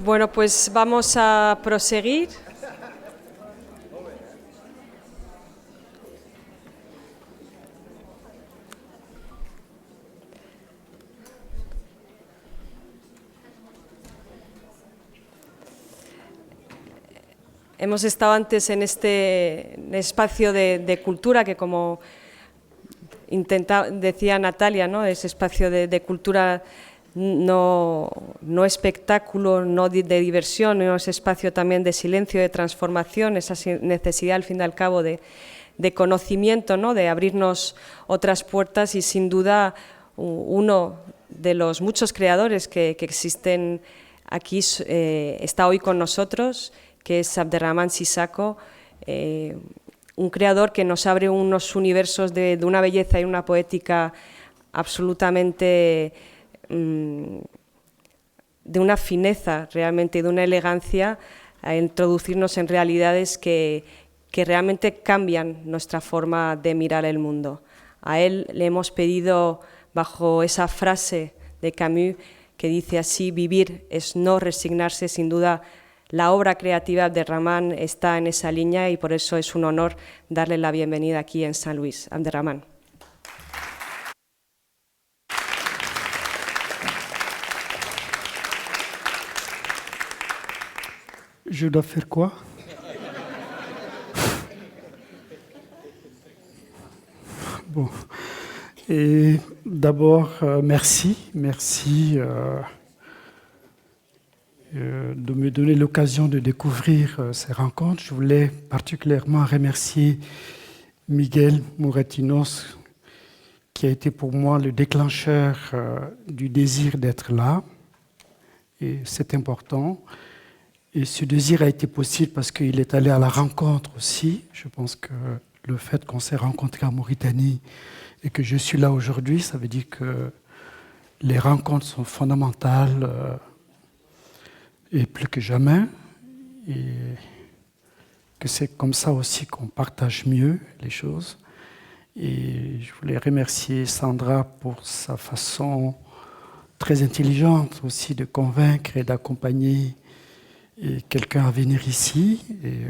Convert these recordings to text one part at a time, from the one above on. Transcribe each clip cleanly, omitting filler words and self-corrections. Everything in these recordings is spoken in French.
Bueno, pues vamos a proseguir. Hemos estado antes en este espacio de cultura que, como decía Natalia, ¿no? Es espacio de cultura, no espectáculo, no de diversión, no es espacio también de silencio, de transformación, esa necesidad al fin y al cabo de conocimiento, ¿no? De abrirnos otras puertas, y sin duda uno de los muchos creadores que existen aquí está hoy con nosotros, que es Abderrahmane Sissako, un creador que nos abre unos universos de una belleza y una poética absolutamente de una fineza, realmente de una elegancia, a introducirnos en realidades que realmente cambian nuestra forma de mirar el mundo. A él le hemos pedido, bajo esa frase de Camus que dice así: vivir es no resignarse. Sin duda, la obra creativa de Abderrahmane está en esa línea, y por eso es un honor darle la bienvenida aquí en San Luis. Abderrahmane. Je dois faire quoi? Bon. Et d'abord, merci de me donner l'occasion de découvrir ces rencontres. Je voulais particulièrement remercier Miguel Moratinos, qui a été pour moi le déclencheur du désir d'être là. Et c'est important. Et ce désir a été possible parce qu'il est allé à la rencontre aussi. Je pense que le fait qu'on s'est rencontrés en Mauritanie et que je suis là aujourd'hui, ça veut dire que les rencontres sont fondamentales et plus que jamais. Et que c'est comme ça aussi qu'on partage mieux les choses. Et je voulais remercier Sandra pour sa façon très intelligente aussi de convaincre et d'accompagner quelqu'un à venir ici. Et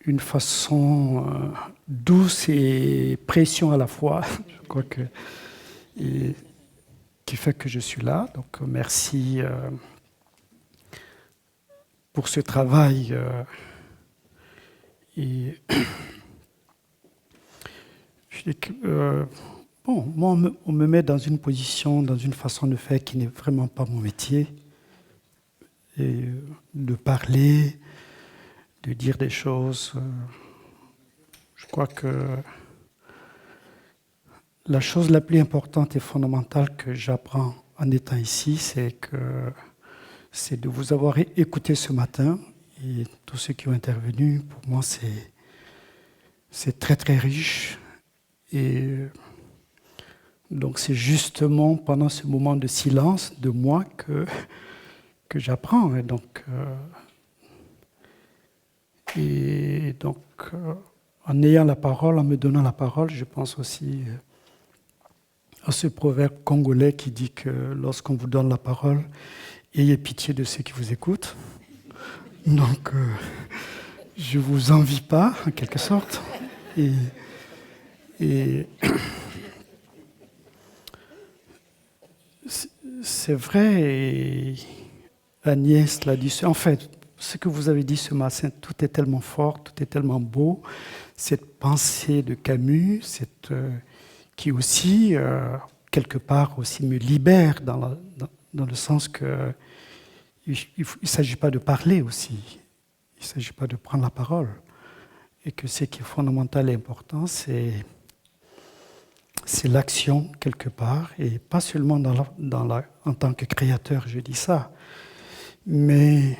une façon douce et pression à la fois, je crois que, qui fait que je suis là. Donc merci pour ce travail. Et bon, moi, on me met dans une position, dans une façon de faire qui n'est vraiment pas mon métier. Et de parler, de dire des choses. Je crois que la chose la plus importante et fondamentale que j'apprends en étant ici, c'est de vous avoir écouté ce matin, et tous ceux qui ont intervenu. Pour moi, c'est très très riche. Et donc c'est justement pendant ce moment de silence de moi que j'apprends. Et donc, en ayant la parole, en me donnant la parole, je pense aussi à ce proverbe congolais qui dit que lorsqu'on vous donne la parole, ayez pitié de ceux qui vous écoutent. Donc, je ne vous envie pas, en quelque sorte. Et c'est vrai, et Agnès l'a dit. En fait, ce que vous avez dit ce matin, tout est tellement fort, tout est tellement beau. Cette pensée de Camus, qui aussi, quelque part, aussi me libère dans le sens que il ne s'agit pas de parler aussi, il ne s'agit pas de prendre la parole. Et que ce qui est fondamental et important, c'est l'action quelque part, et pas seulement en tant que créateur, je dis ça, mais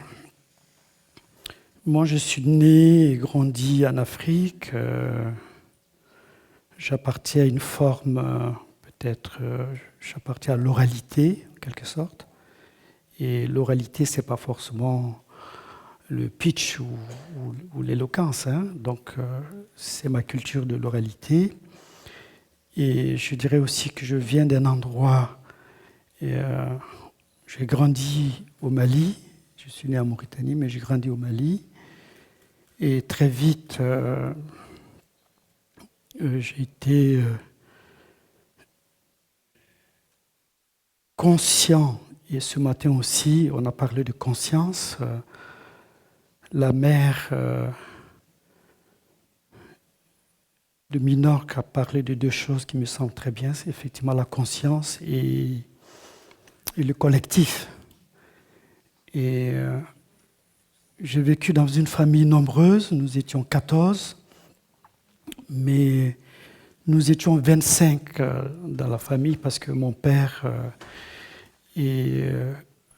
moi je suis né et grandi en Afrique, j'appartiens à une forme, peut-être, j'appartiens à l'oralité en quelque sorte, et l'oralité c'est pas forcément le pitch ou l'éloquence, hein. Donc c'est ma culture de l'oralité. Et je dirais aussi que je viens d'un endroit, et j'ai grandi au Mali. Je suis né en Mauritanie, mais j'ai grandi au Mali. Et très vite, j'ai été conscient, et ce matin aussi, on a parlé de conscience. La mère de Minorque a parlé de deux choses qui me semblent très bien, c'est effectivement la conscience et le collectif. Et j'ai vécu dans une famille nombreuse, nous étions 14, mais nous étions 25 dans la famille parce que mon père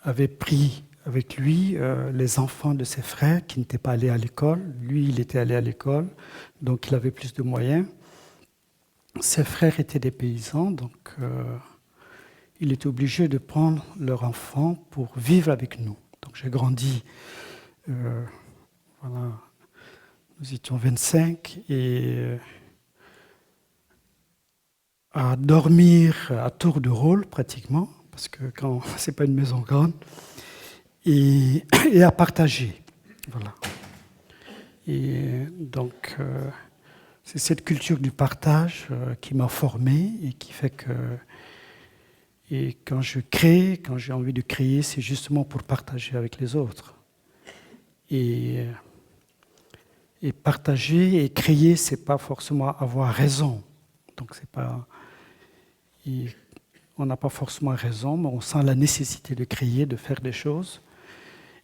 avait pris avec lui les enfants de ses frères qui n'étaient pas allés à l'école. Lui, il était allé à l'école, donc il avait plus de moyens. Ses frères étaient des paysans, donc il était obligé de prendre leur enfant pour vivre avec nous. Donc j'ai grandi, voilà, nous étions 25 et à dormir à tour de rôle pratiquement, parce que quand c'est pas une maison grande, et à partager. Voilà. Et donc, c'est cette culture du partage qui m'a formé et qui fait que et quand je crée, quand j'ai envie de créer, c'est justement pour partager avec les autres. Et partager et créer, c'est pas forcément avoir raison. Donc c'est pas, on n'a pas forcément raison, mais on sent la nécessité de créer, de faire des choses.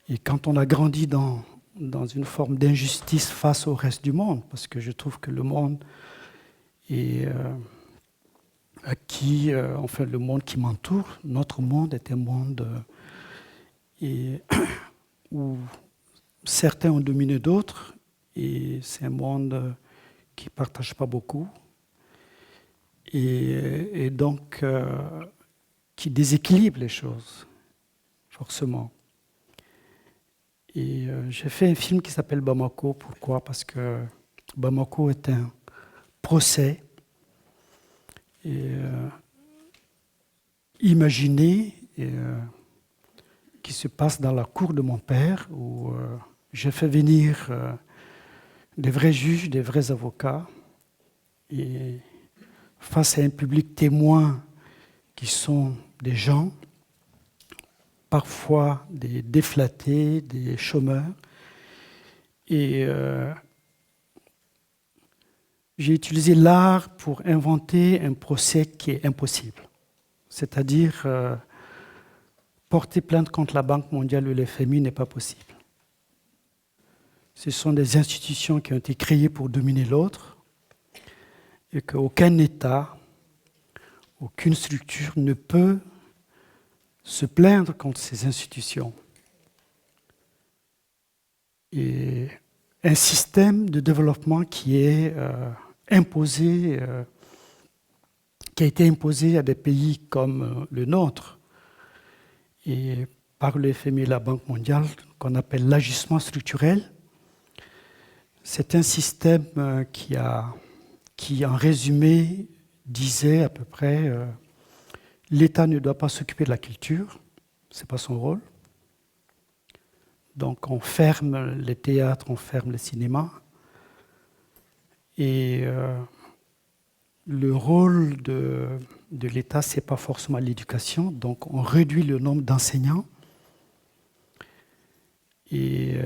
Et quand on a grandi dans une forme d'injustice face au reste du monde, parce que je trouve que le monde est enfin le monde qui m'entoure, notre monde est un monde où certains ont dominé d'autres, et c'est un monde qui ne partage pas beaucoup, et donc qui déséquilibre les choses, forcément. Et j'ai fait un film qui s'appelle Bamako. Pourquoi ? Parce que Bamako est un procès imaginé qui se passe dans la cour de mon père, où j'ai fait venir des vrais juges, des vrais avocats, et face à un public témoin qui sont des gens, parfois des déflatés, des chômeurs. Et j'ai utilisé l'art pour inventer un procès qui est impossible. C'est-à-dire, porter plainte contre la Banque mondiale ou le FMI n'est pas possible. Ce sont des institutions qui ont été créées pour dominer l'autre et qu'aucun État, aucune structure ne peut se plaindre contre ces institutions. Et un système de développement qui est imposé, qui a été imposé à des pays comme le nôtre, et par le FMI et la Banque mondiale, qu'on appelle l'ajustement structurel. C'est un système qui, en résumé, disait à peu près l'État ne doit pas s'occuper de la culture, ce n'est pas son rôle. Donc on ferme les théâtres, on ferme les cinémas. Et le rôle de l'État, ce n'est pas forcément l'éducation. Donc on réduit le nombre d'enseignants. Et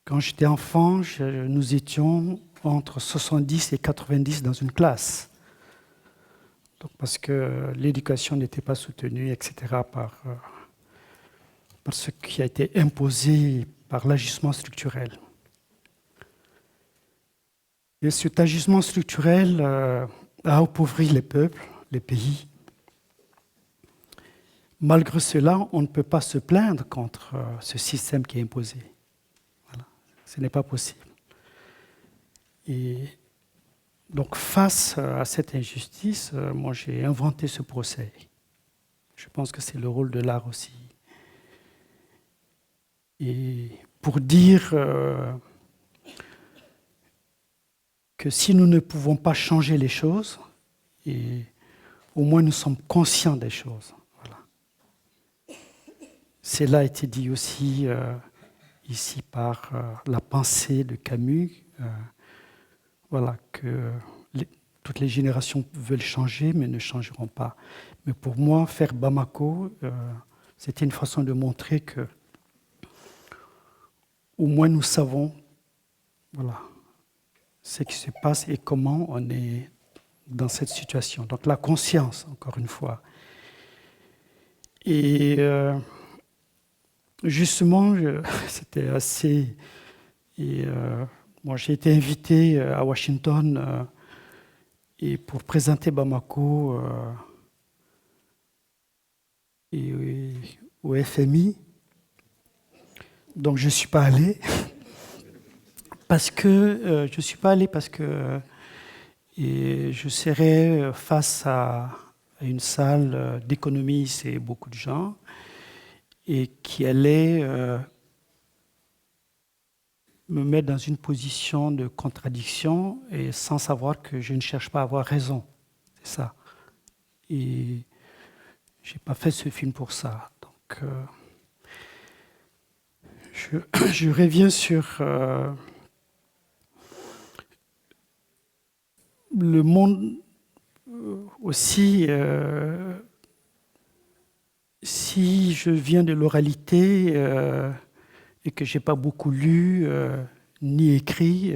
quand j'étais enfant, nous étions entre 70 et 90 dans une classe. Donc parce que l'éducation n'était pas soutenue, etc., par ce qui a été imposé par l'ajustement structurel. Et cet ajustement structurel a appauvri les peuples, les pays. Malgré cela, on ne peut pas se plaindre contre ce système qui est imposé. Voilà. Ce n'est pas possible. Et donc, face à cette injustice, moi, j'ai inventé ce procès. Je pense que c'est le rôle de l'art aussi. Et pour dire que si nous ne pouvons pas changer les choses, et au moins nous sommes conscients des choses. Voilà. cela a été dit aussi ici par la pensée de Camus. Voilà, que toutes les générations veulent changer, mais ne changeront pas. Mais pour moi, faire Bamako, c'était une façon de montrer que, au moins, nous savons, voilà, ce qui se passe et comment on est dans cette situation. Donc la conscience, encore une fois. Et justement, c'était assez... Et moi, j'ai été invité à Washington et pour présenter Bamako et au FMI. Donc je ne suis pas allé parce que et je serais face à une salle d'économistes et beaucoup de gens et qui allaient me mettre dans une position de contradiction et sans savoir que je ne cherche pas à avoir raison. C'est ça. Et je n'ai pas fait ce film pour ça. Donc, je reviens sur le monde aussi. Si je viens de l'oralité et que je n'ai pas beaucoup lu ni écrit,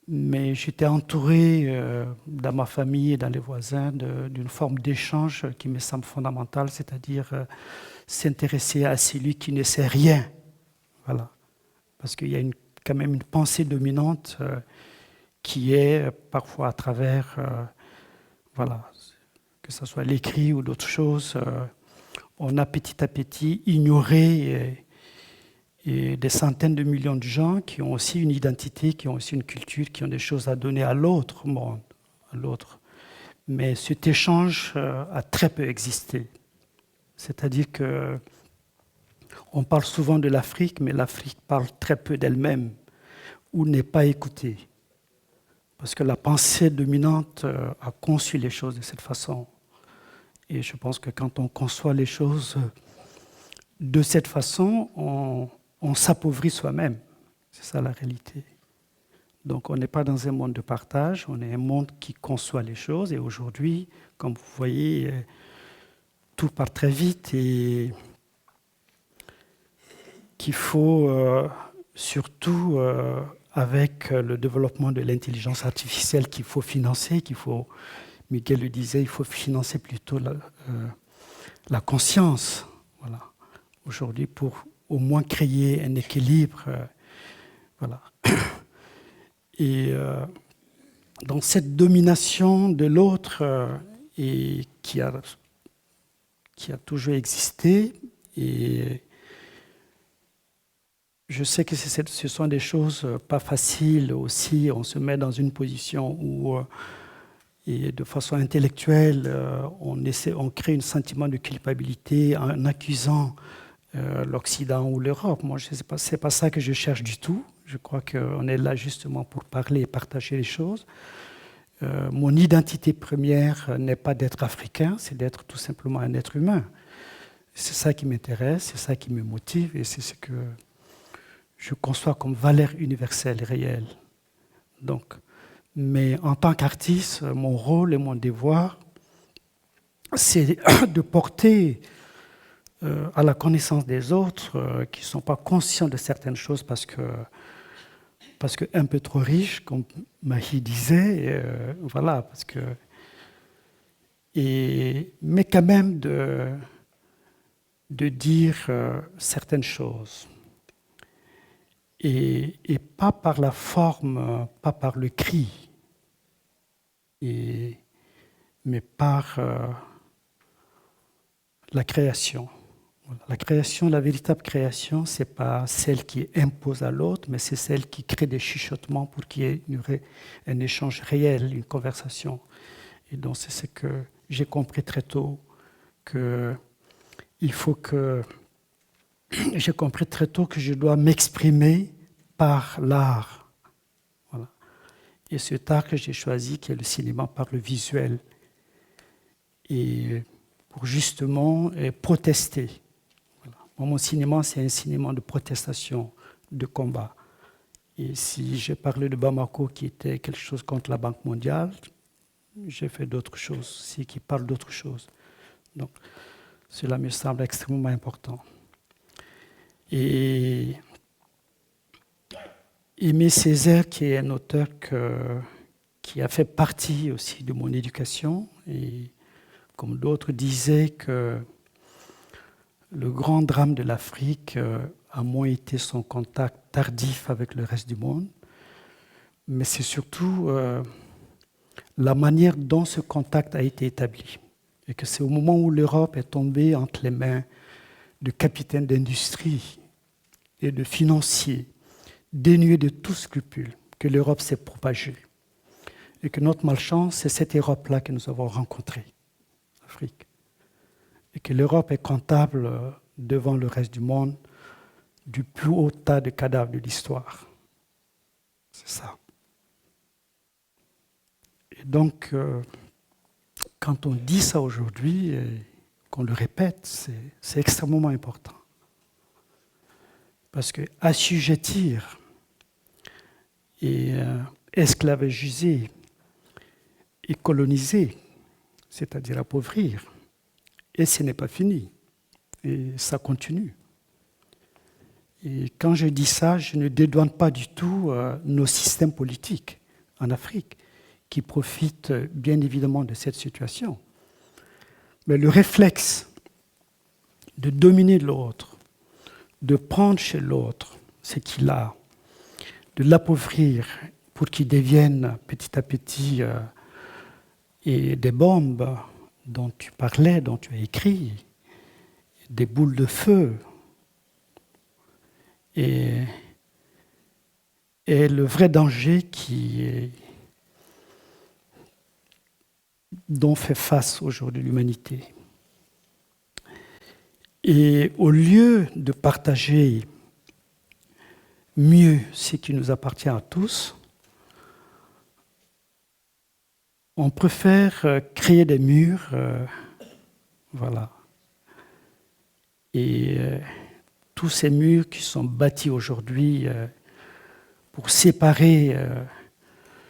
mais j'étais entouré dans ma famille et dans les voisins d'une forme d'échange qui me semble fondamentale, c'est-à-dire s'intéresser à celui qui ne sait rien. Voilà. Parce qu'il y a quand même une pensée dominante qui est parfois à travers, voilà, que ce soit l'écrit ou d'autres choses, on a petit à petit ignoré et des centaines de millions de gens qui ont aussi une identité, qui ont aussi une culture, qui ont des choses à donner à l'autre monde, à l'autre. Mais cet échange a très peu existé. C'est-à-dire que on parle souvent de l'Afrique, mais l'Afrique parle très peu d'elle-même ou n'est pas écoutée. Parce que la pensée dominante a conçu les choses de cette façon. Et je pense que quand on conçoit les choses de cette façon, on s'appauvrit soi-même. C'est ça la réalité. Donc on n'est pas dans un monde de partage, on est un monde qui conçoit les choses. Et aujourd'hui, comme vous voyez, tout part très vite et qu'il faut surtout, avec le développement de l'intelligence artificielle, qu'il faut financer, Miguel le disait, il faut financer plutôt la conscience. Voilà. Aujourd'hui, pour au moins créer un équilibre. Voilà. Et dans cette domination de l'autre et qui a toujours existé, et je sais que ce sont des choses pas faciles aussi. On se met dans une position où, et de façon intellectuelle, on crée un sentiment de culpabilité en accusant l'Occident ou l'Europe. Moi, c'est pas ça que je cherche du tout. Je crois qu'on est là justement pour parler et partager les choses. Mon identité première n'est pas d'être africain, c'est d'être tout simplement un être humain. C'est ça qui m'intéresse, c'est ça qui me motive et c'est ce que je conçois comme valeur universelle, réelle. Donc, mais en tant qu'artiste, mon rôle et mon devoir, c'est de porter à la connaissance des autres qui ne sont pas conscients de certaines choses parce que un peu trop riches, comme Mahi disait, voilà, mais quand même de dire certaines choses. Et pas par la forme, pas par le cri, mais par la création. Voilà. La création, la véritable création, ce n'est pas celle qui impose à l'autre, mais c'est celle qui crée des chuchotements pour qu'il y ait un échange réel, une conversation. Et donc c'est ce que j'ai compris très tôt, j'ai compris très tôt que je dois m'exprimer par l'art. Voilà. Et cet art que j'ai choisi, qui est le cinéma, par le visuel. Et pour justement protester. Mon cinéma, c'est un cinéma de protestation, de combat. Et si j'ai parlé de Bamako, qui était quelque chose contre la Banque mondiale, j'ai fait d'autres choses aussi, qui parlent d'autres choses. Donc, cela me semble extrêmement important. Et Aimé Césaire, qui est un auteur qui a fait partie aussi de mon éducation, et comme d'autres disaient que le grand drame de l'Afrique a moins été son contact tardif avec le reste du monde, mais c'est surtout la manière dont ce contact a été établi. Et que c'est au moment où l'Europe est tombée entre les mains de capitaines d'industrie et de financiers, dénués de tout scrupule, que l'Europe s'est propagée. Et que notre malchance, c'est cette Europe-là que nous avons rencontrée, l'Afrique. Et que l'Europe est comptable devant le reste du monde du plus haut tas de cadavres de l'histoire. C'est ça. Et donc, quand on dit ça aujourd'hui, et qu'on le répète, c'est extrêmement important. Parce que assujettir et esclavagiser et coloniser, c'est-à-dire appauvrir, et ce n'est pas fini, et ça continue. Et quand je dis ça, je ne dédouane pas du tout nos systèmes politiques en Afrique, qui profitent bien évidemment de cette situation. Mais le réflexe de dominer l'autre, de prendre chez l'autre ce qu'il a, de l'appauvrir pour qu'il devienne petit à petit et des bombes dont tu parlais, dont tu as écrit, des boules de feu, et le vrai danger dont fait face aujourd'hui l'humanité. Et au lieu de partager mieux ce qui nous appartient à tous, on préfère créer des murs, voilà. Et tous ces murs qui sont bâtis aujourd'hui pour séparer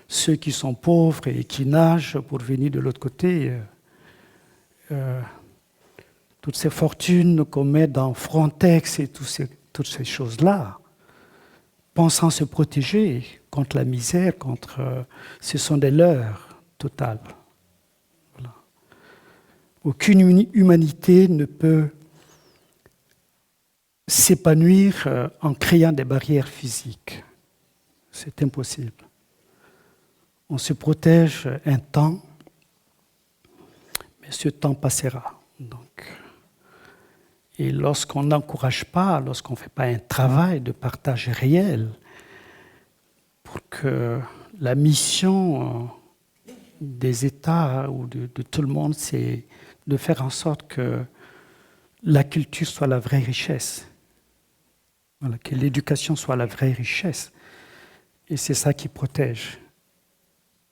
ceux qui sont pauvres et qui nagent pour venir de l'autre côté, toutes ces fortunes qu'on met dans Frontex et toutes ces choses-là, pensant se protéger contre la misère, ce sont des leurres totales. Voilà. Aucune humanité ne peut s'épanouir en créant des barrières physiques. C'est impossible. On se protège un temps, mais ce temps passera. Et lorsqu'on n'encourage pas, lorsqu'on ne fait pas un travail de partage réel, pour que la mission des États ou de tout le monde, c'est de faire en sorte que la culture soit la vraie richesse. Voilà, que l'éducation soit la vraie richesse. Et c'est ça qui protège,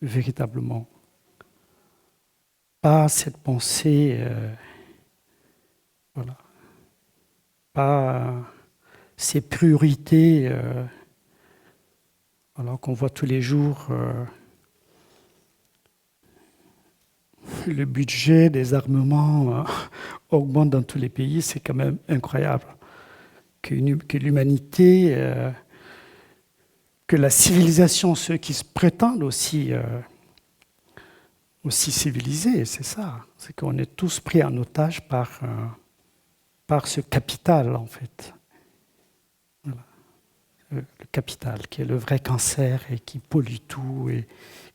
véritablement. Pas cette pensée, voilà. Pas ces priorités alors qu'on voit tous les jours le budget des armements augmente dans tous les pays, c'est quand même incroyable. Que l'humanité, que la civilisation, ceux qui se prétendent aussi civilisés, c'est ça. C'est qu'on est tous pris en otage par ce capital, en fait. Voilà. Le capital, qui est le vrai cancer et qui pollue tout et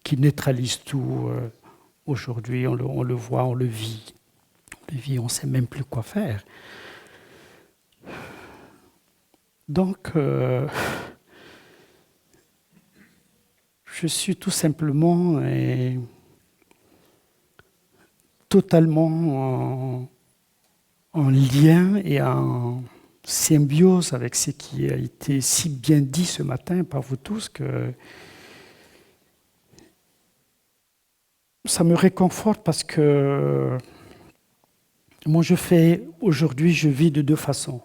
qui neutralise tout. Aujourd'hui, on le voit, on le vit. On ne sait même plus quoi faire. Donc, je suis tout simplement totalement en lien et en symbiose avec ce qui a été si bien dit ce matin par vous tous, que ça me réconforte parce que moi aujourd'hui je vis de deux façons.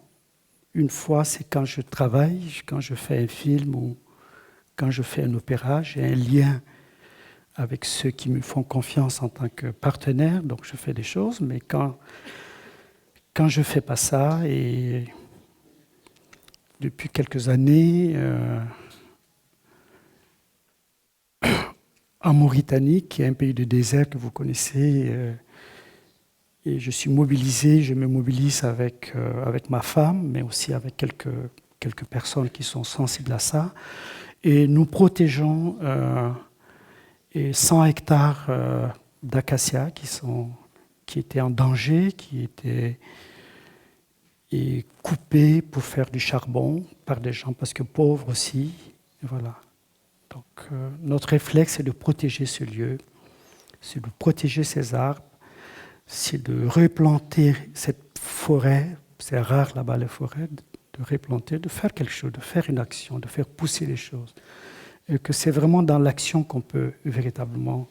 une fois, c'est quand je travaille, quand je fais un film ou quand je fais un opéra, j'ai un lien avec ceux qui me font confiance en tant que partenaire, donc je fais des choses, mais quand je ne fais pas ça, et depuis quelques années, en Mauritanie, qui est un pays de désert que vous connaissez, et je me mobilise avec ma femme, mais aussi avec quelques personnes qui sont sensibles à ça, et nous protégeons 100 hectares d'acacias qui étaient en danger, qui étaient coupés pour faire du charbon par des gens, parce que pauvres aussi. Et voilà. Donc notre réflexe, c'est de protéger ce lieu, c'est de protéger ces arbres, c'est de replanter cette forêt, c'est rare là-bas les forêts, de replanter, de faire quelque chose, de faire une action, de faire pousser les choses. Et que c'est vraiment dans l'action qu'on peut véritablement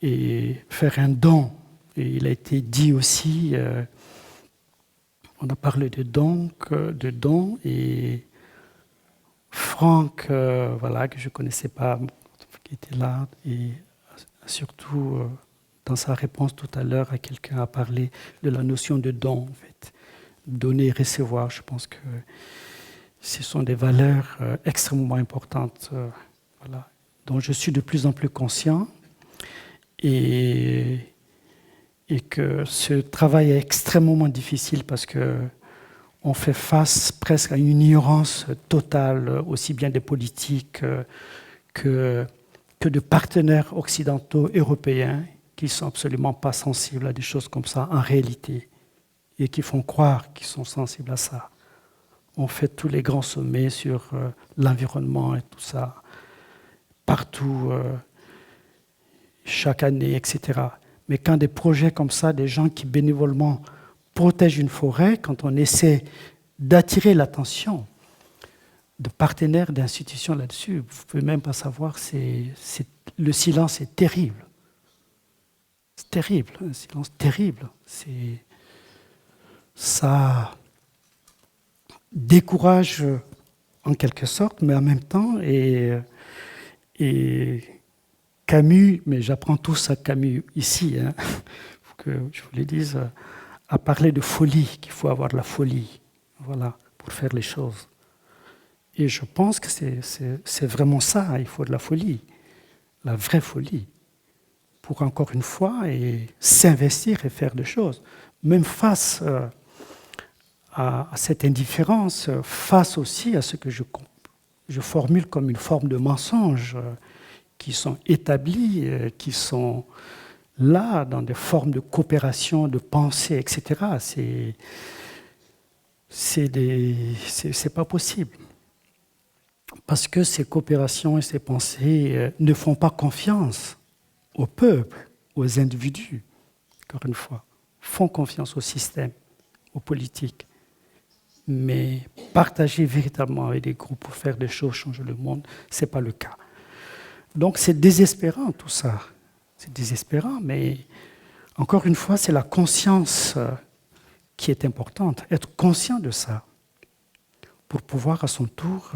faire un don. Et il a été dit aussi, on a parlé de don, et Franck, voilà, que je ne connaissais pas, qui était là, et surtout dans sa réponse tout à l'heure à quelqu'un a parlé de la notion de don, en fait. Donner et recevoir, je pense que ce sont des valeurs extrêmement importantes, voilà, dont je suis de plus en plus conscient, et que ce travail est extrêmement difficile parce qu'on fait face presque à une ignorance totale, aussi bien des politiques que de partenaires occidentaux européens qui ne sont absolument pas sensibles à des choses comme ça en réalité et qui font croire qu'ils sont sensibles à ça. On fait tous les grands sommets sur l'environnement et tout ça, partout, chaque année, etc. Mais quand des projets comme ça, des gens qui bénévolement protègent une forêt, quand on essaie d'attirer l'attention de partenaires, d'institutions là-dessus, vous ne pouvez même pas savoir, le silence est terrible. C'est terrible, un silence terrible. Ça décourage en quelque sorte, mais en même temps, et Camus, mais j'apprends tous à Camus ici, il faut que je vous le dise, à parler de folie, qu'il faut avoir de la folie, voilà, pour faire les choses. Et je pense que c'est vraiment ça, il faut de la folie, la vraie folie, pour encore une fois s'investir et faire des choses. Même face à cette indifférence, face aussi à ce que je formule comme une forme de mensonge, qui sont établis, qui sont là dans des formes de coopération, de pensée, etc. C'est pas possible. Parce que ces coopérations et ces pensées ne font pas confiance au peuple, aux individus, encore une fois, font confiance au système, aux politiques. Mais partager véritablement avec des groupes pour faire des choses, changer le monde, ce n'est pas le cas. Donc c'est désespérant tout ça. C'est désespérant, mais encore une fois, c'est la conscience qui est importante. Être conscient de ça pour pouvoir à son tour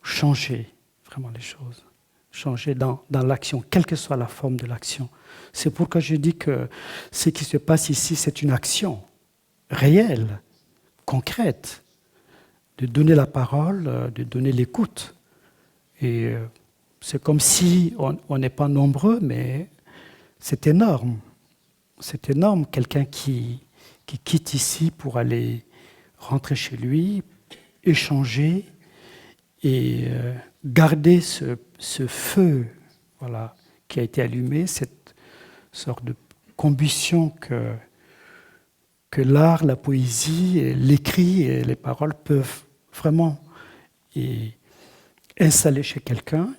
changer vraiment les choses. Changer dans l'action, quelle que soit la forme de l'action. C'est pourquoi je dis que ce qui se passe ici, c'est une action réelle, concrète, de donner la parole, de donner l'écoute. Et c'est comme si on n'est pas nombreux, mais c'est énorme. C'est énorme, quelqu'un qui quitte ici pour aller rentrer chez lui, échanger et garder ce feu, voilà, qui a été allumé, cette sorte de combustion que l'art, la poésie, l'écrit et les paroles peuvent vraiment installer chez quelqu'un,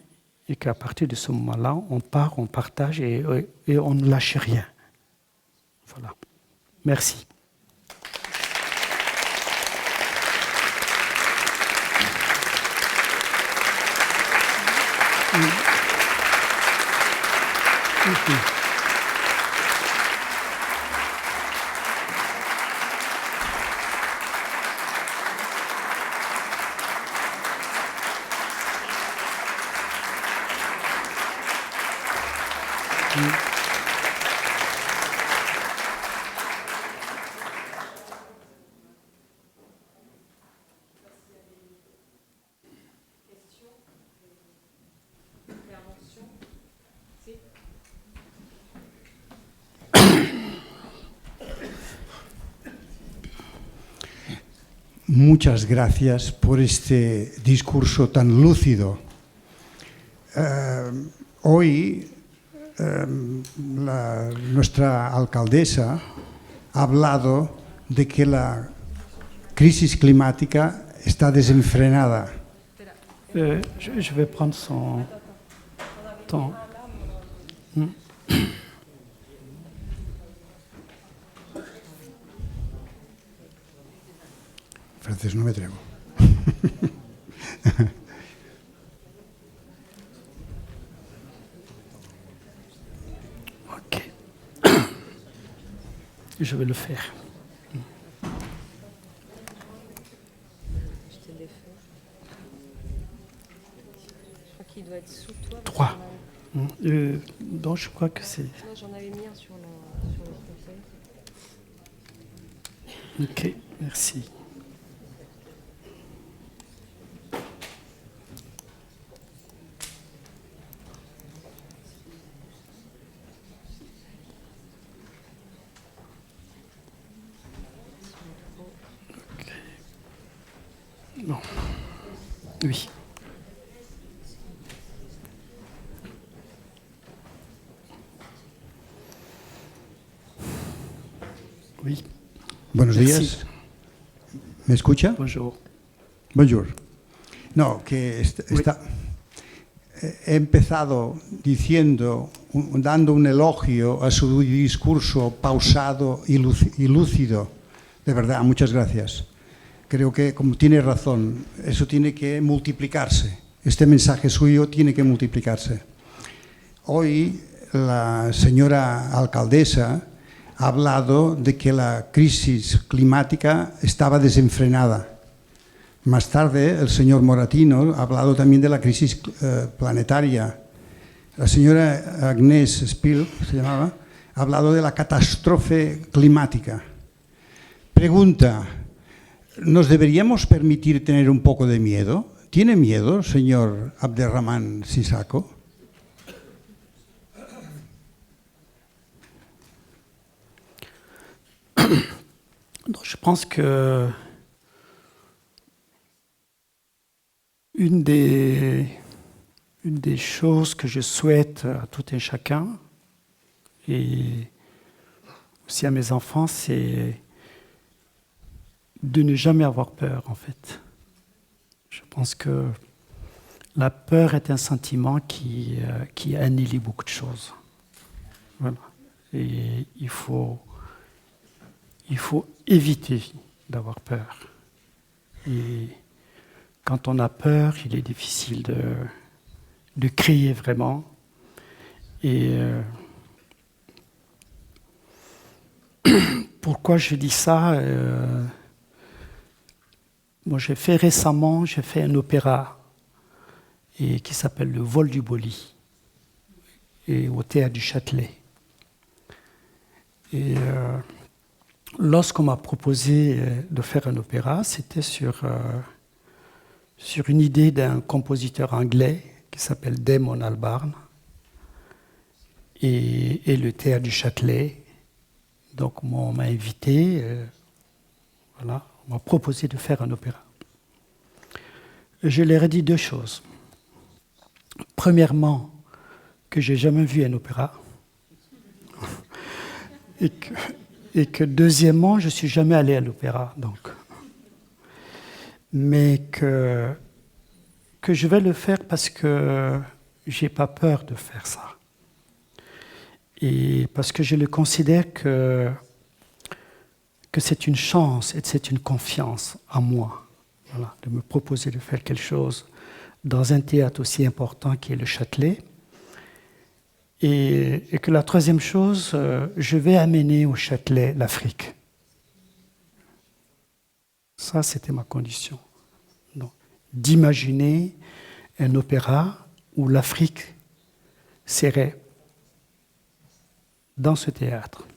et qu'à partir de ce moment-là, on part, on partage et on ne lâche rien. Voilà. Merci. Muchas gracias por este discurso tan lúcido. Hoy nuestra alcaldesa ha hablado de que la crisis climática está desenfrenada. Je vais prendre son temps. Francés, no me atrevo. Ok. Je vais le faire. Je te l'ai fait. Je crois qu'il doit être sous toi. 3. Donc je crois que c'est... Moi, j'en avais mis un sur le fauteuil. Ok, merci. Non. Oui. Oui. Buenos Merci. días. ¿Me escucha? Bonjour. Bonjour. No, que he empezado diciendo, dando un elogio a su discurso pausado y lúcido. De verdad, muchas gracias. Creo que, como tiene razón, eso tiene que multiplicarse. Este mensaje suyo tiene que multiplicarse. Hoy la señora alcaldesa ha hablado de que la crisis climática estaba desenfrenada. Más tarde, el señor Moratino ha hablado también de la crisis planetaria. La señora Agnès Spill, se llamaba, ha hablado de la catástrofe climática. Pregunta, ¿nos deberíamos permitir tener un poco de miedo? ¿Tiene miedo, señor Abderrahmane Sissako? Donc, je pense que une des choses que je souhaite à tout un chacun et aussi à mes enfants, c'est de ne jamais avoir peur, en fait. Je pense que la peur est un sentiment qui annihilie beaucoup de choses. Voilà. Et il faut éviter d'avoir peur. Et quand on a peur, il est difficile de créer vraiment. Et pourquoi je dis ça moi, j'ai fait un opéra qui s'appelle Le Vol du Boli, et au Théâtre du Châtelet. Et lorsqu'on m'a proposé de faire un opéra, c'était sur une idée d'un compositeur anglais qui s'appelle Damon Albarn et le Théâtre du Châtelet. Donc on m'a invité, voilà, on m'a proposé de faire un opéra. Je leur ai dit deux choses. Premièrement, que j'ai jamais vu un opéra. Et que deuxièmement, je ne suis jamais allé à l'opéra. Donc. Mais que je vais le faire parce que je n'ai pas peur de faire ça. Et parce que je le considère que c'est une chance et c'est une confiance en moi, voilà, de me proposer de faire quelque chose dans un théâtre aussi important qui est le Châtelet. Et que la troisième chose, je vais amener au Châtelet l'Afrique. Ça, c'était ma condition. Donc, d'imaginer un opéra où l'Afrique serait dans ce théâtre.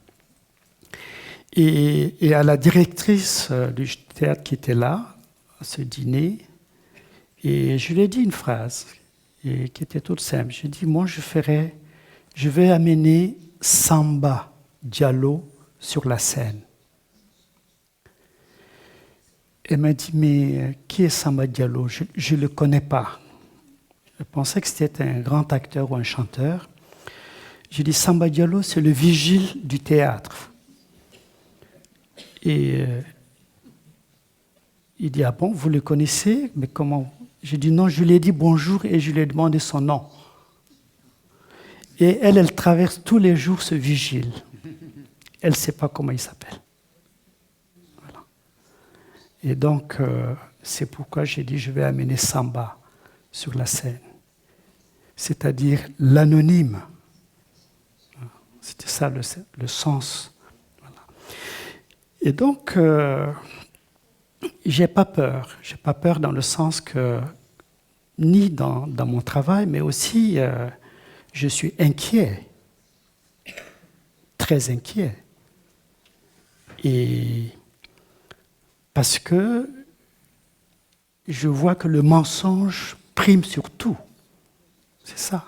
Et à la directrice du théâtre qui était là, à ce dîner, et je lui ai dit une phrase qui était toute simple. J'ai dit, moi je vais amener Samba Diallo sur la scène. Elle m'a dit, mais qui est Samba Diallo? Je ne le connais pas. Je pensais que c'était un grand acteur ou un chanteur. J'ai dit, Samba Diallo, c'est le vigile du théâtre. Et il dit, ah bon, vous le connaissez? Mais comment? J'ai dit, non, je lui ai dit bonjour et je lui ai demandé son nom. Et elle traverse tous les jours ce vigile. Elle ne sait pas comment il s'appelle. Voilà. Et donc, c'est pourquoi j'ai dit, je vais amener Samba sur la scène. C'est-à-dire l'anonyme. C'était ça le sens. Voilà. Et donc, j'ai pas peur. J'ai pas peur dans le sens que, ni dans mon travail, mais aussi, je suis inquiet. Très inquiet. Et parce que je vois que le mensonge prime sur tout. C'est ça.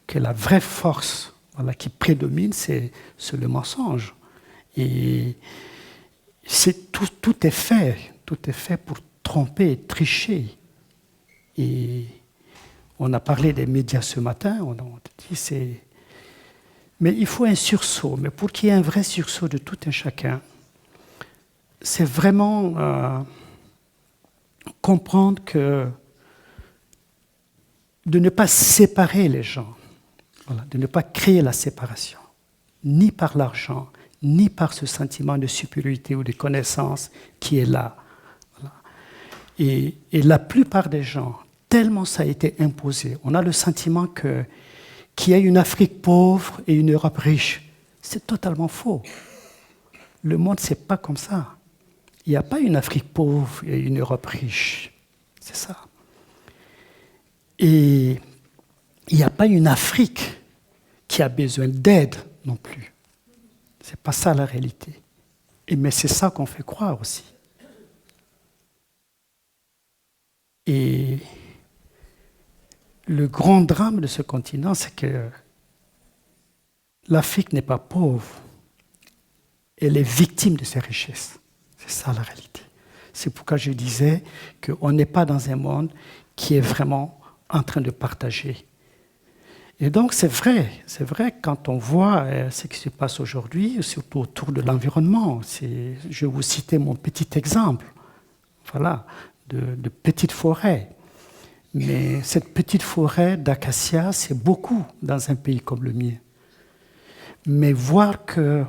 Que la vraie force qui prédomine, c'est le mensonge. Et tout est fait pour tromper, tricher. Et on a parlé des médias ce matin, on dit c'est... Mais il faut un sursaut. Mais pour qu'il y ait un vrai sursaut de tout un chacun, c'est vraiment comprendre que de ne pas séparer les gens, de ne pas créer la séparation, ni par l'argent, ni par ce sentiment de supériorité ou de connaissance qui est là. Voilà. Et la plupart des gens, tellement ça a été imposé, on a le sentiment qu'il y a une Afrique pauvre et une Europe riche. C'est totalement faux. Le monde, ce n'est pas comme ça. Il n'y a pas une Afrique pauvre et une Europe riche. C'est ça. Et il n'y a pas une Afrique qui a besoin d'aide non plus. Ce n'est pas ça la réalité. Mais c'est ça qu'on fait croire aussi. Et le grand drame de ce continent, c'est que l'Afrique n'est pas pauvre. Elle est victime de ses richesses. C'est ça la réalité. C'est pourquoi je disais qu'on n'est pas dans un monde qui est vraiment en train de partager. Et donc c'est vrai quand on voit ce qui se passe aujourd'hui, surtout autour de l'environnement. Je vais vous citer mon petit exemple, voilà, de petite forêt. Mais cette petite forêt d'acacia, c'est beaucoup dans un pays comme le mien. Mais voir que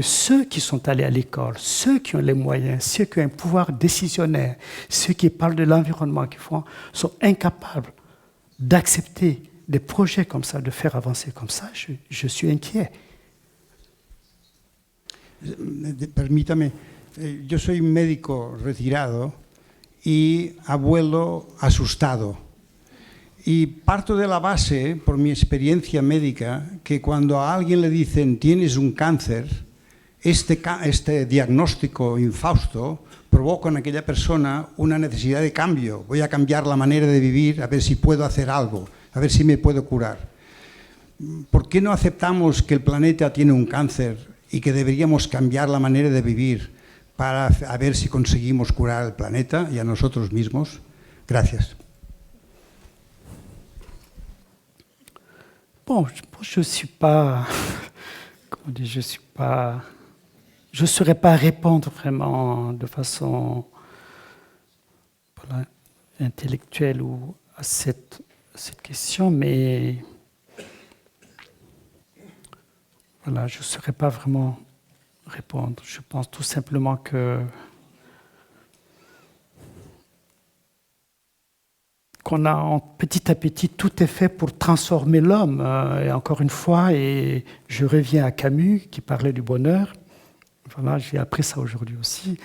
ceux qui sont allés à l'école, ceux qui ont les moyens, ceux qui ont un pouvoir décisionnaire, ceux qui parlent de l'environnement, sont incapables d'accepter des projets comme ça, de faire avancer comme ça, je suis inquiet. Permítame, yo soy un médico retirado y abuelo asustado. Y parto de la base, por mi experiencia médica, que cuando a alguien le dicen tienes un cáncer, este diagnóstico infausto provoca en aquella persona una necesidad de cambio. Voy a cambiar la manera de vivir, a ver si puedo hacer algo, a ver si me puedo curar. ¿Por qué no aceptamos que el planeta tiene un cáncer y que deberíamos cambiar la manera de vivir para a ver si conseguimos curar al planeta y a nosotros mismos? Gracias. Bon, je suis pas, comment dire, je ne saurais pas répondre vraiment de façon intellectuelle ou à cette question, mais voilà, je ne saurais pas vraiment répondre. Je pense tout simplement qu'on a petit à petit, tout est fait pour transformer l'homme. Et encore une fois, et je reviens à Camus qui parlait du bonheur. Voilà, j'ai appris ça aujourd'hui aussi.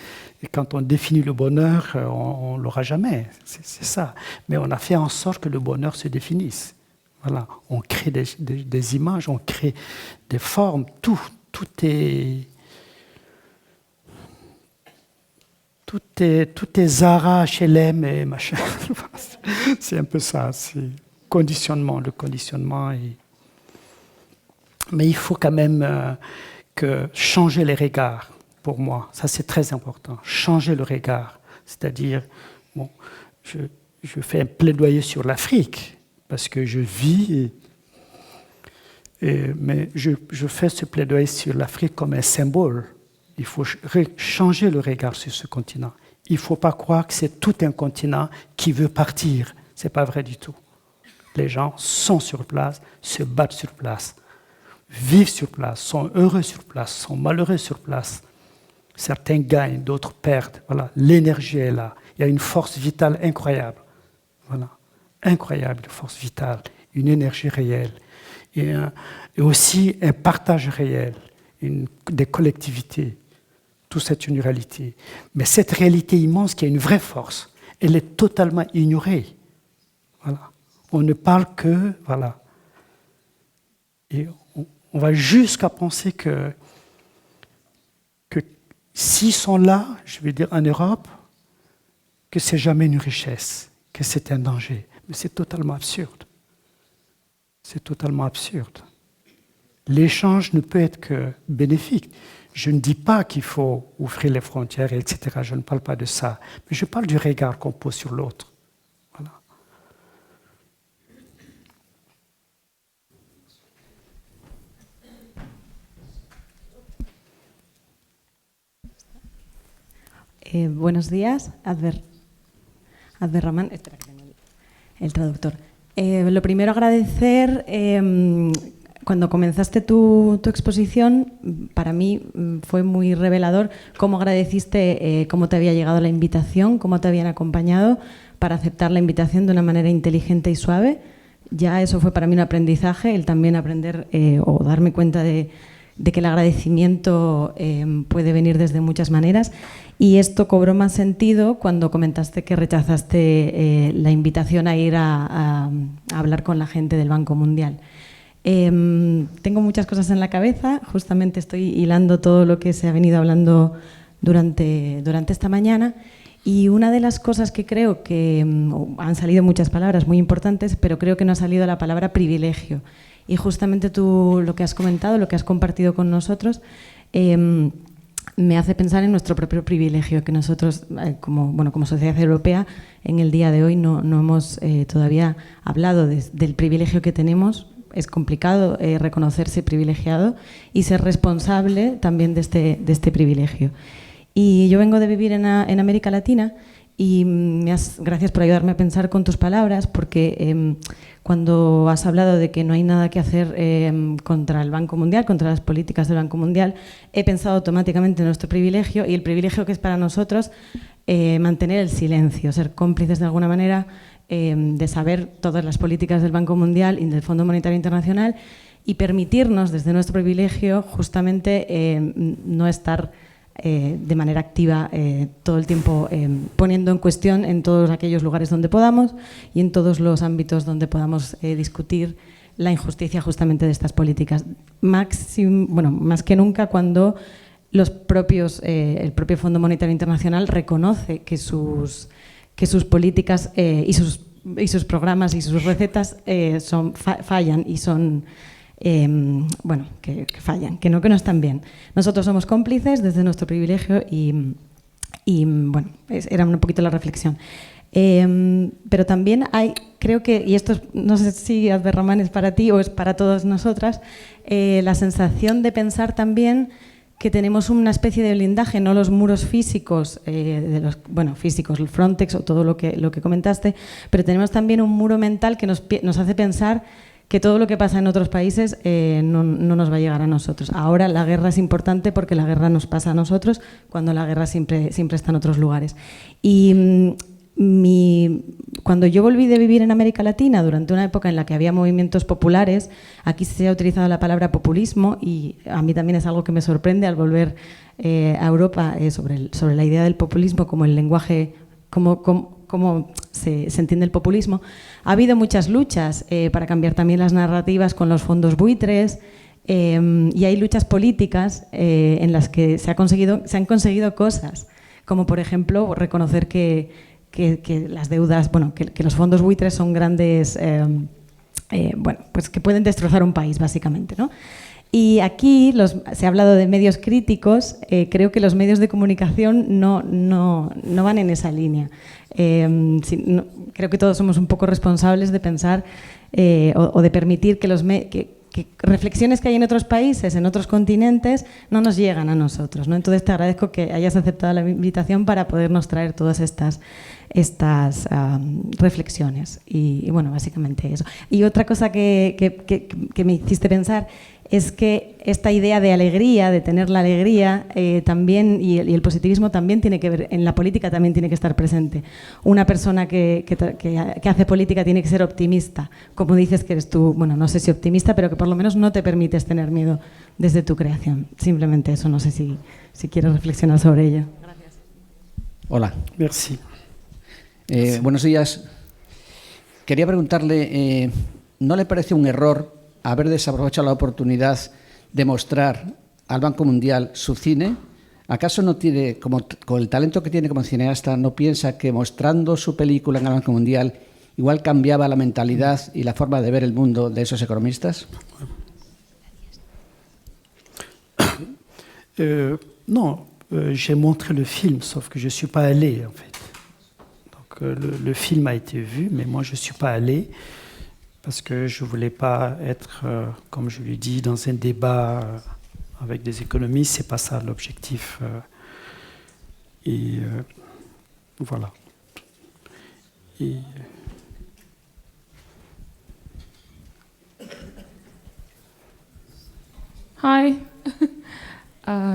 Et quand on définit le bonheur, on ne l'aura jamais. C'est ça. Mais on a fait en sorte que le bonheur se définisse. Voilà, on crée des images, on crée des formes, tout est Zara, H&M et machin. C'est un peu ça, c'est le conditionnement. Mais il faut quand même changer les regards, pour moi. Ça, c'est très important. Changer le regard. C'est-à-dire, bon, je fais un plaidoyer sur l'Afrique, parce que je vis, mais je fais ce plaidoyer sur l'Afrique comme un symbole. Il faut changer le regard sur ce continent. Il ne faut pas croire que c'est tout un continent qui veut partir. Ce n'est pas vrai du tout. Les gens sont sur place, se battent sur place, vivent sur place, sont heureux sur place, sont malheureux sur place. Certains gagnent, d'autres perdent. Voilà, l'énergie est là. Il y a une force vitale incroyable. Voilà, incroyable force vitale, une énergie réelle. Et aussi un partage réel, des collectivités. Tout c'est une réalité. Mais cette réalité immense qui a une vraie force, elle est totalement ignorée. Voilà. On ne parle que... Voilà. Et on va jusqu'à penser que s'ils sont là, je veux dire en Europe, que c'est jamais une richesse, que c'est un danger. Mais c'est totalement absurde. C'est totalement absurde. L'échange ne peut être que bénéfique. Je ne dis pas qu'il faut ouvrir les frontières, etc. Je ne parle pas de ça. Mais je parle du regard qu'on pose sur l'autre. Voilà. Buenos días, Abderrahmán. Espera que tengo el traductor. Lo primero, agradecer. Cuando comenzaste tu exposición, para mí fue muy revelador cómo agradeciste cómo te había llegado la invitación, cómo te habían acompañado para aceptar la invitación de una manera inteligente y suave. Ya eso fue para mí un aprendizaje, el también aprender o darme cuenta de que el agradecimiento puede venir desde muchas maneras. Y esto cobró más sentido cuando comentaste que rechazaste la invitación a ir a hablar con la gente del Banco Mundial. Tengo muchas cosas en la cabeza, justamente estoy hilando todo lo que se ha venido hablando durante esta mañana, y una de las cosas que creo que han salido muchas palabras muy importantes, pero creo que no ha salido la palabra privilegio. Y justamente tú lo que has comentado, lo que has compartido con nosotros, me hace pensar en nuestro propio privilegio, que nosotros, como sociedad europea, en el día de hoy no hemos todavía hablado del privilegio que tenemos. Es complicado reconocerse privilegiado y ser responsable también de este privilegio. Y yo vengo de vivir en América Latina y gracias por ayudarme a pensar con tus palabras, porque cuando has hablado de que no hay nada que hacer contra el Banco Mundial, contra las políticas del Banco Mundial, he pensado automáticamente en nuestro privilegio y el privilegio que es para nosotros mantener el silencio, ser cómplices de alguna manera, de saber todas las políticas del Banco Mundial y del Fondo Monetario Internacional y permitirnos desde nuestro privilegio justamente no estar de manera activa todo el tiempo poniendo en cuestión en todos aquellos lugares donde podamos y en todos los ámbitos donde podamos discutir la injusticia justamente de estas políticas. Más que nunca cuando el propio Fondo Monetario Internacional reconoce que sus políticas y sus programas y sus recetas fallan y son que fallan, que no están bien. Nosotros somos cómplices desde nuestro privilegio y era un poquito la reflexión. Pero también creo que, y esto no sé si Abderrahmán es para ti o es para todas nosotras, la sensación de pensar también que tenemos una especie de blindaje, no los muros físicos, físicos, el Frontex o todo lo que comentaste, pero tenemos también un muro mental que nos hace pensar que todo lo que pasa en otros países no nos va a llegar a nosotros. Ahora la guerra es importante porque la guerra nos pasa a nosotros, cuando la guerra siempre está en otros lugares. Y cuando yo volví de vivir en América Latina, durante una época en la que había movimientos populares, aquí se ha utilizado la palabra populismo y a mí también es algo que me sorprende al volver a Europa sobre la idea del populismo como el lenguaje, como cómo se entiende el populismo. Ha habido muchas luchas para cambiar también las narrativas con los fondos buitres, y hay luchas políticas en las que se han conseguido cosas, como por ejemplo reconocer que las deudas, bueno, que los fondos buitres son grandes, bueno, pues que pueden destrozar un país básicamente, ¿no? Y aquí se ha hablado de medios críticos. Creo que los medios de comunicación no van en esa línea. Creo que todos somos un poco responsables de pensar o de permitir que reflexiones que hay en otros países, en otros continentes, no nos llegan a nosotros, ¿no? Entonces te agradezco que hayas aceptado la invitación para podernos traer todas estas reflexiones. Y bueno, básicamente eso. Y otra cosa que me hiciste pensar es que esta idea de alegría, de tener la alegría, también, y el positivismo también tiene que ver, en la política también tiene que estar presente. Una persona que hace política tiene que ser optimista, como dices que eres tú, bueno, no sé si optimista, pero que por lo menos no te permites tener miedo desde tu creación. Simplemente eso, no sé si quieres reflexionar sobre ello. Gracias. Hola. Merci. Buenos días. Quería preguntarle, ¿no le parece un error haber desaprovechado la oportunidad de mostrar al Banco Mundial su cine? ¿Acaso no tiene, con el talento que tiene como cineasta, no piensa que mostrando su película en el Banco Mundial igual cambiaba la mentalidad y la forma de ver el mundo de esos economistas? Non, j'ai montré le film, sauf que je ne suis pas allé, en fait. Donc, le film a été vu, mais moi, je ne suis pas allé parce que je ne voulais pas être, comme je lui dis, dans un débat avec des économistes. Ce n'est pas ça l'objectif. Voilà. Hi.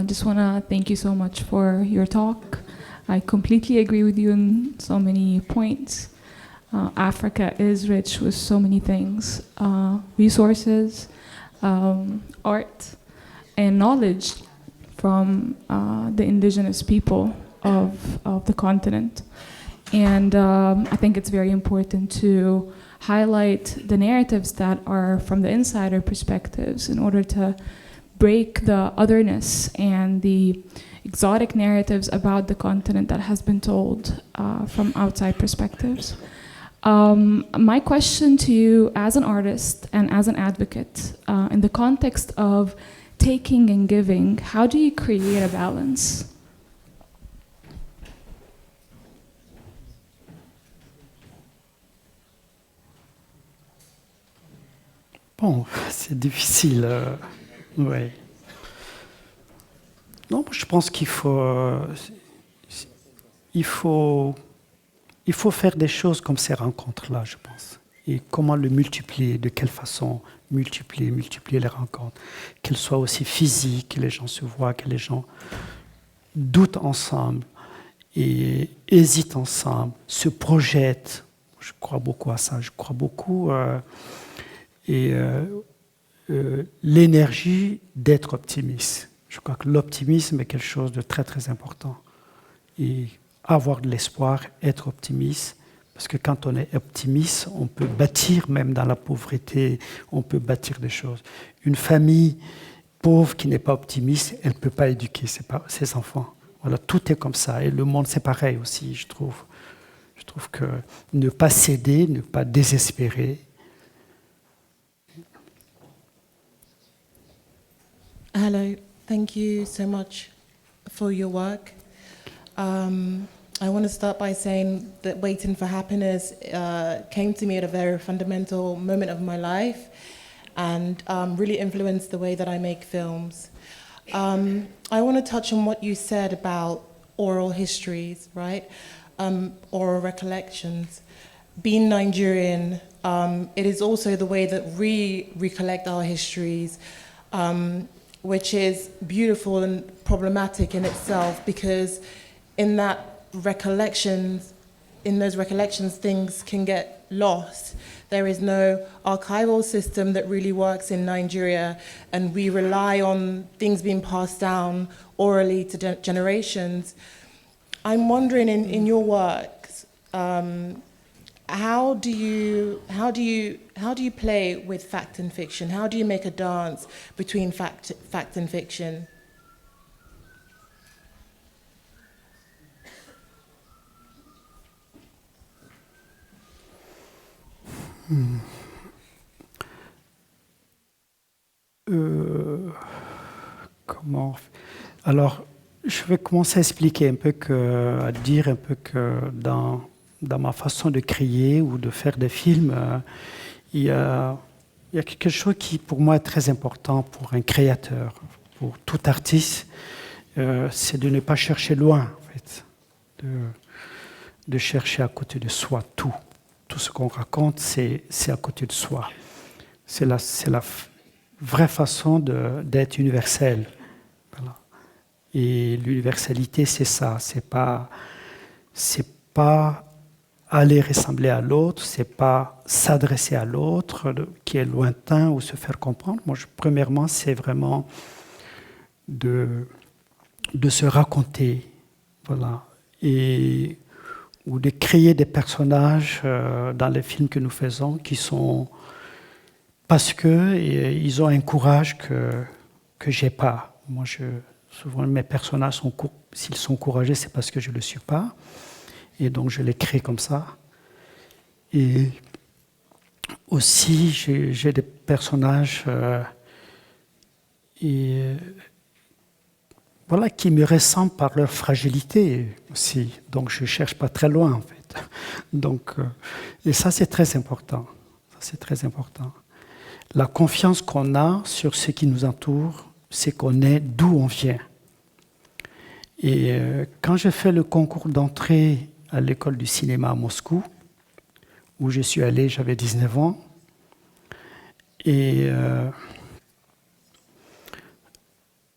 Just want to thank you so much for your talk. I completely agree with you in so many points. Africa is rich with so many things, resources, art, and knowledge from the indigenous people of the continent. And I think it's very important to highlight the narratives that are from the insider perspectives in order to break the otherness and the exotic narratives about the continent that has been told from outside perspectives. My question to you as an artist and as an advocate, in the context of taking and giving, how do you create a balance? Bon, c'est difficile. Ouais. Non, je pense qu'il faut faire des choses comme ces rencontres-là, je pense. Et comment le multiplier, de quelle façon multiplier les rencontres. Qu'elles soient aussi physiques, que les gens se voient, que les gens doutent ensemble et hésitent ensemble, se projettent. Je crois beaucoup à ça, je crois beaucoup. L'énergie d'être optimiste. Je crois que l'optimisme est quelque chose de très, très important. Et avoir de l'espoir, être optimiste, parce que quand on est optimiste, on peut bâtir même dans la pauvreté, on peut bâtir des choses. Une famille pauvre qui n'est pas optimiste, elle ne peut pas éduquer ses enfants. Voilà, tout est comme ça. Et le monde, c'est pareil aussi, je trouve. Je trouve que ne pas céder, ne pas désespérer. Hello, thank you so much for your work. I want to start by saying that Waiting for Happiness came to me at a very fundamental moment of my life and really influenced the way that I make films. I want to touch on what you said about oral histories, right? Oral recollections. Being Nigerian, it is also the way that we recollect our histories, which is beautiful and problematic in itself, because in those recollections, things can get lost. There is no archival system that really works in Nigeria, and we rely on things being passed down orally to generations. I'm wondering, in your works, how do you play with fact and fiction? How do you make a dance between fact and fiction? Comment? Alors, je vais commencer à expliquer un peu à dire un peu que dans ma façon de créer ou de faire des films, il y a quelque chose qui, pour moi, est très important pour un créateur, pour tout artiste, c'est de ne pas chercher loin, en fait, de chercher à côté de soi tout. Tout ce qu'on raconte, c'est à côté de soi. C'est la vraie façon d'être universel. Voilà. Et l'universalité, c'est ça. C'est pas aller ressembler à l'autre, c'est pas s'adresser à l'autre qui est lointain ou se faire comprendre. Moi, premièrement, c'est vraiment de se raconter, voilà, ou de créer des personnages dans les films que nous faisons qui sont parce que ils ont un courage que j'ai pas. Moi, souvent mes personnages s'ils sont courageux, c'est parce que je le suis pas. Et donc, je les crée comme ça. Et aussi, j'ai des personnages voilà, qui me ressemblent par leur fragilité aussi. Donc, je ne cherche pas très loin, en fait. Donc, et ça, c'est très important. Ça, c'est très important. La confiance qu'on a sur ce qui nous entoure, c'est qu'on est d'où on vient. Et quand j'ai fait le concours d'entrée à l'école du cinéma à Moscou, où je suis allé, j'avais 19 ans, et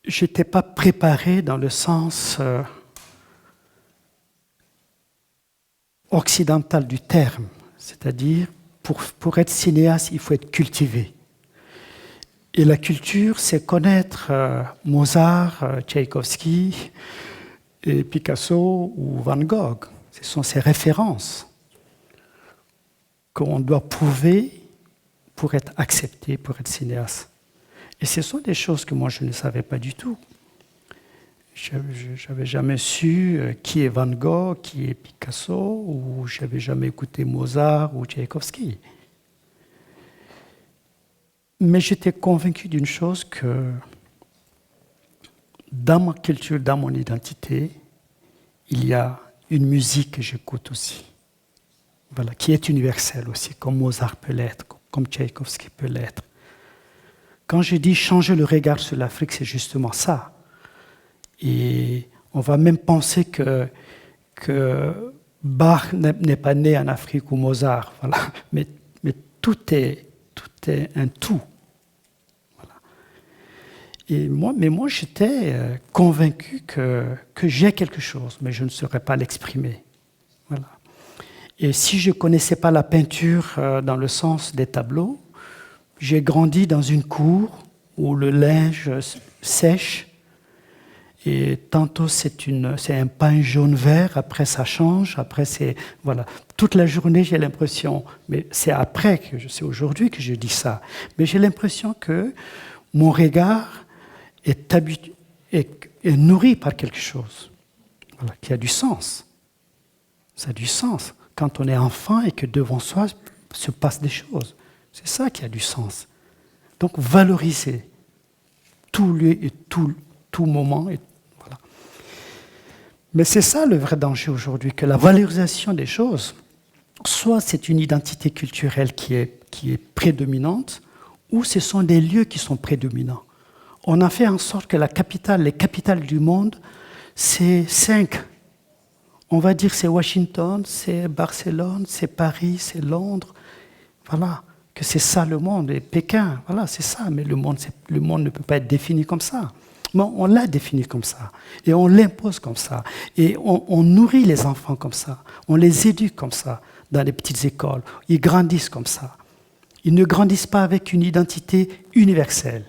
je n'étais pas préparé dans le sens occidental du terme, c'est-à-dire pour être cinéaste, il faut être cultivé. Et la culture, c'est connaître Mozart, Tchaïkovski, et Picasso ou Van Gogh. Ce sont ces références qu'on doit prouver pour être accepté, pour être cinéaste. Et ce sont des choses que moi, je ne savais pas du tout. Je n'avais jamais su qui est Van Gogh, qui est Picasso, ou je n'avais jamais écouté Mozart ou Tchaïkovski. Mais j'étais convaincu d'une chose, que dans ma culture, dans mon identité, il y a une musique que j'écoute aussi, voilà, qui est universelle aussi, comme Mozart peut l'être, comme Tchaïkovski peut l'être. Quand je dis changer le regard sur l'Afrique, c'est justement ça. Et on va même penser que Bach n'est pas né en Afrique ou Mozart, voilà. Mais tout est un tout. Voilà. Et moi, j'étais convaincu que j'ai quelque chose, mais je ne saurais pas l'exprimer. Voilà. Et si je ne connaissais pas la peinture dans le sens des tableaux, j'ai grandi dans une cour où le linge sèche, et tantôt c'est un pain jaune-vert, après ça change, après c'est... Voilà. Toute la journée, j'ai l'impression, mais c'est après, c'est aujourd'hui que je dis ça, mais j'ai l'impression que mon regard est nourri par quelque chose, voilà, qui a du sens. Ça a du sens quand on est enfant et que devant soi se passent des choses. C'est ça qui a du sens. Donc valoriser tout lieu et tout moment. Et, voilà. Mais c'est ça le vrai danger aujourd'hui, que la valorisation des choses, soit c'est une identité culturelle qui est prédominante, ou ce sont des lieux qui sont prédominants. On a fait en sorte que les capitales du monde, c'est 5. On va dire c'est Washington, c'est Barcelone, c'est Paris, c'est Londres. Voilà, que c'est ça le monde. Et Pékin, voilà, c'est ça. Mais le monde ne peut pas être défini comme ça. Mais on l'a défini comme ça. Et on l'impose comme ça. Et on nourrit les enfants comme ça. On les éduque comme ça dans les petites écoles. Ils grandissent comme ça. Ils ne grandissent pas avec une identité universelle.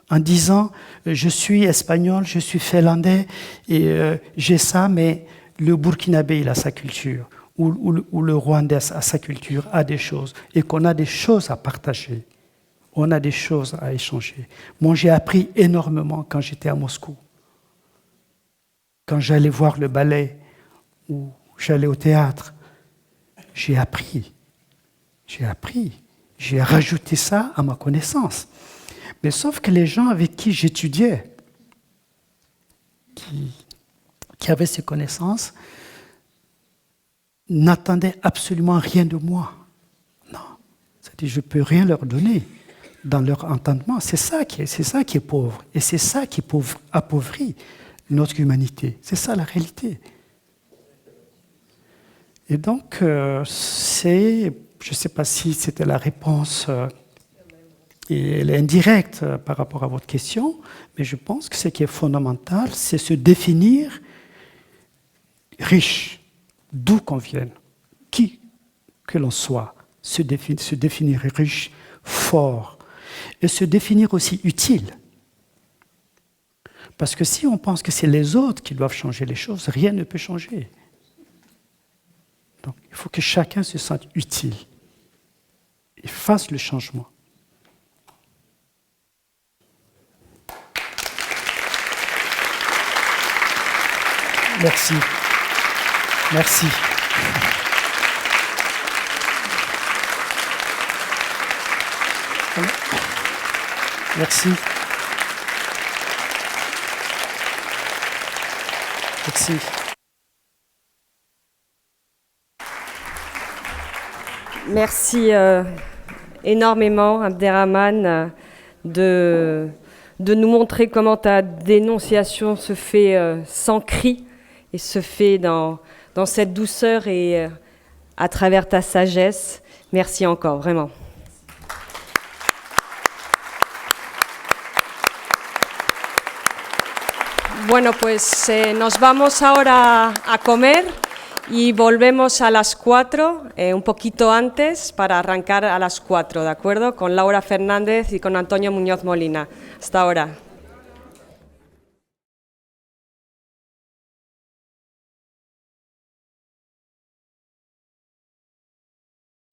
En disant, je suis espagnol, je suis finlandais, et j'ai ça, mais le Burkinabé, il a sa culture. où le Rwandais a sa culture, a des choses, et qu'on a des choses à partager. On a des choses à échanger. Moi, j'ai appris énormément quand j'étais à Moscou. Quand j'allais voir le ballet ou j'allais au théâtre, j'ai appris. J'ai rajouté ça à ma connaissance. Mais sauf que les gens avec qui j'étudiais, qui avaient ces connaissances, n'attendaient absolument rien de moi. Non. C'est-à-dire, je ne peux rien leur donner dans leur entendement. C'est ça qui est pauvre. Et c'est ça qui appauvrit notre humanité. C'est ça la réalité. Et donc, je ne sais pas si c'était la réponse, et elle est indirecte par rapport à votre question, mais je pense que ce qui est fondamental, c'est se définir riche, d'où qu'on vienne, qui que l'on soit, se définir riche, fort, et se définir aussi utile. Parce que si on pense que c'est les autres qui doivent changer les choses, rien ne peut changer. Donc, il faut que chacun se sente utile et fasse le changement. Merci. Merci. Merci. Merci. Merci énormément, Abderrahmane, de nous montrer comment ta dénonciation se fait sans cri et se fait dans cette douceur et à travers ta sagesse. Merci encore, vraiment. Bueno, pues nos vamos ahora a comer y volvemos a las 4, un poquito antes, para arrancar a las 4, ¿de acuerdo? Con Laura Fernández y con Antonio Muñoz Molina. Hasta ahora.